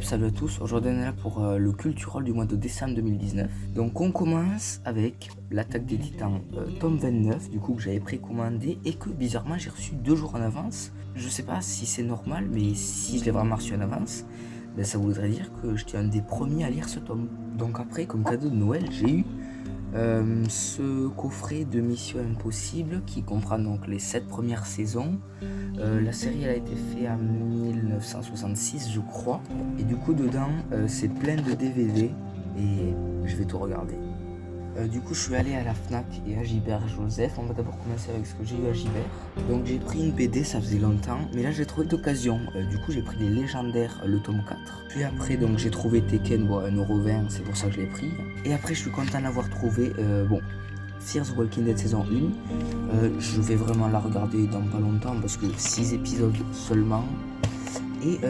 Salut à tous, aujourd'hui on est là pour le Culturel du mois de décembre 2019. Donc on commence avec l'Attaque des Titans tome 29, du coup que j'avais précommandé et que bizarrement j'ai reçu 2 jours en avance. Je sais pas si c'est normal, mais si je l'ai vraiment reçu en avance, ben ça voudrait dire que j'étais un des premiers à lire ce tome. Donc après, comme cadeau de Noël, j'ai eu ce coffret de Mission Impossible qui comprend donc les 7 premières saisons. La série elle a été faite en 1966 je crois. Et du coup dedans c'est plein de DVD et je vais tout regarder. Du coup je suis allé à la Fnac et à Gibert Joseph. On va d'abord commencer avec ce que j'ai eu à Gibert. Donc j'ai pris une BD, ça faisait longtemps, mais là j'ai trouvé d'occasion. Du coup j'ai pris les légendaires, le tome 4. Puis après donc j'ai trouvé Tekken, bon 1,20€, c'est pour ça que je l'ai pris. Et après je suis content d'avoir trouvé Fear the Walking Dead saison 1. Je vais vraiment la regarder dans pas longtemps parce que 6 épisodes seulement. Et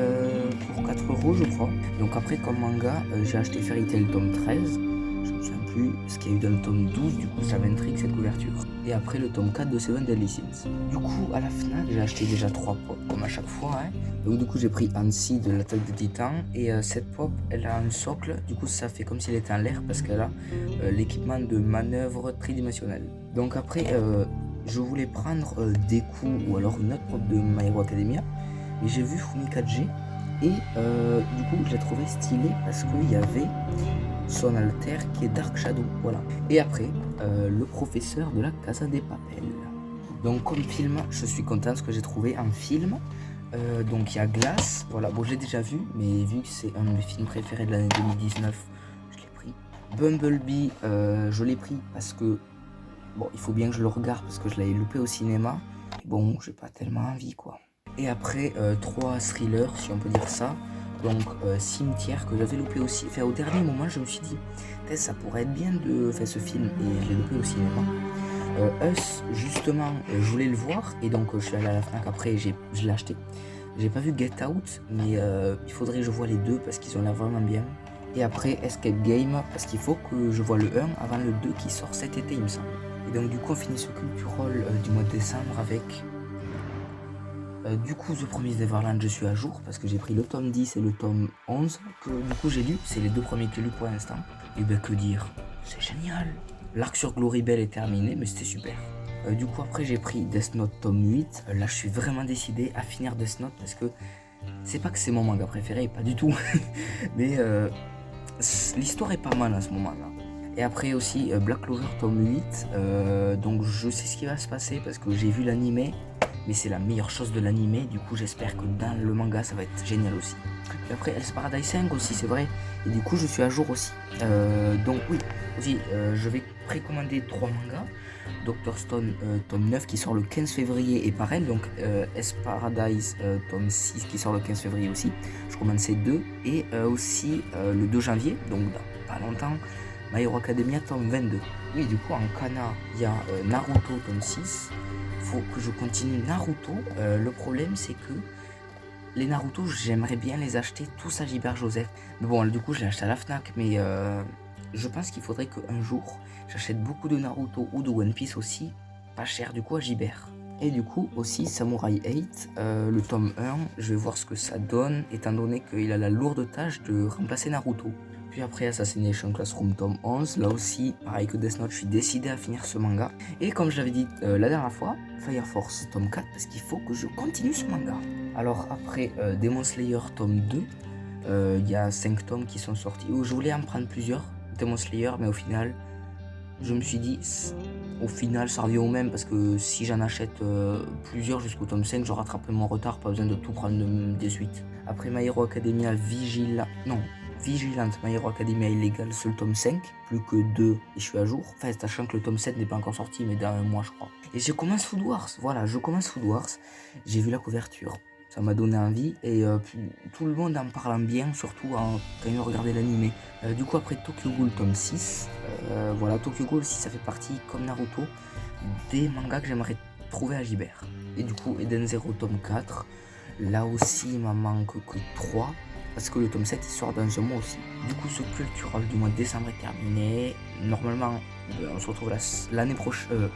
pour 4€ je crois. Donc après comme manga, j'ai acheté Fairy Tail tome 13. Je me souviens plus ce qu'il y a eu dans le tome 12, du coup ça m'intrigue cette couverture. Et après le tome 4 de Seven Deadly Sins. Du coup à la Fnac j'ai acheté déjà 3 pop comme à chaque fois. Donc du coup j'ai pris Annecy de l'Attaque des Titans. Et cette pop elle a un socle, du coup ça fait comme si elle était en l'air parce qu'elle a l'équipement de manœuvre tridimensionnelle. Donc après je voulais prendre Deku ou alors une autre pop de My Hero Academia. Mais j'ai vu Fumikage et du coup je l'ai trouvé stylé parce qu'il y avait son alter qui est Dark Shadow, voilà. Et après le professeur de la Casa des Papel. Donc comme film, je suis content de ce que j'ai trouvé en film. Donc il y a Glass, voilà, bon j'ai déjà vu, mais vu que c'est un de mes films préférés de l'année 2019, je l'ai pris. Bumblebee, je l'ai pris parce que, bon, il faut bien que je le regarde parce que je l'avais loupé au cinéma. Et bon, j'ai pas tellement envie quoi. Et après, 3 thrillers, si on peut dire ça. Donc, Cimetière, que j'avais loupé aussi. Enfin, au dernier moment, je me suis dit, ça pourrait être bien de faire ce film. Et je l'ai loupé au cinéma. Us, justement, je voulais le voir. Et donc, je suis allé à la Fnac après, je l'ai acheté. J'ai pas vu Get Out, mais il faudrait que je voie les deux parce qu'ils ont l'air vraiment bien. Et après, Escape Game, parce qu'il faut que je voie le 1 avant le 2 qui sort cet été, il me semble. Et donc, du coup, on finit ce culturel du mois de décembre avec... du coup, The Promised Neverland, je suis à jour parce que j'ai pris le tome 10 et le tome 11 que du coup j'ai lu. C'est les 2 premiers que j'ai lus pour l'instant. Et ben que dire, c'est génial. L'arc sur Glorybell est terminé, mais c'était super. Du coup, après, j'ai pris Death Note tome 8. Là, je suis vraiment décidé à finir Death Note parce que c'est pas que c'est mon manga préféré, pas du tout. Mais l'histoire est pas mal à ce moment-là. Et après aussi Black Clover tome 8. Donc je sais ce qui va se passer parce que j'ai vu l'animé. Mais c'est la meilleure chose de l'animé, du coup j'espère que dans le manga ça va être génial aussi. Et après Hell's Paradise 5 aussi, c'est vrai, et du coup je suis à jour aussi. Donc oui, aussi je vais précommander 3 mangas. Dr Stone tome 9 qui sort le 15 février et pareil, donc Hell's Paradise tome 6 qui sort le 15 février aussi. Je commande ces deux, et aussi le 2 janvier, donc dans pas longtemps, My Hero Academia tome 22. Oui, du coup en kana, il y a Naruto tome 6. Faut que je continue Naruto. Le problème c'est que les Naruto j'aimerais bien les acheter tous à Gibert Joseph. Mais bon, du coup je l'ai acheté à la Fnac, mais je pense qu'il faudrait qu'un jour j'achète beaucoup de Naruto ou de One Piece aussi, pas cher du coup à Gibert. Et du coup aussi Samurai 8, le tome 1, je vais voir ce que ça donne étant donné qu'il a la lourde tâche de remplacer Naruto. Puis après Assassination Classroom tome 11, là aussi, pareil que Death Note, je suis décidé à finir ce manga. Et comme je l'avais dit la dernière fois, Fire Force tome 4, parce qu'il faut que je continue ce manga. Alors après Demon Slayer tome 2, il y a 5 tomes qui sont sortis. Je voulais en prendre plusieurs, Demon Slayer, mais au final, je me suis dit, au final ça revient au même, parce que si j'en achète plusieurs jusqu'au tome 5, je rattraperai mon retard, pas besoin de tout prendre de suite. Après My Hero Academia Vigilante My Hero Academia Illegal, seul tome 5, plus que 2 et je suis à jour. Enfin, sachant que le tome 7 n'est pas encore sorti, mais dans un mois je crois. Et je commence Food Wars, voilà, je commence Food Wars. J'ai vu la couverture, ça m'a donné envie, et tout le monde en parlant bien, surtout quand ils ont regardé l'animé. Du coup après Tokyo Ghoul tome 6, voilà, Tokyo Ghoul si ça fait partie, comme Naruto, des mangas que j'aimerais trouver à Gibert. Et du coup Eden Zero tome 4, là aussi il m'en manque que 3. Parce que le tome 7 il sort dans un mois aussi. Du coup ce culturel du mois de décembre est terminé. Normalement on se retrouve l'année prochaine.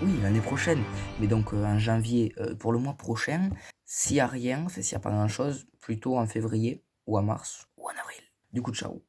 Oui, l'année prochaine. Mais donc en janvier pour le mois prochain. S'il n'y a rien, s'il n'y a pas grand chose, plutôt en février. ou en mars, ou en avril. Du coup, ciao.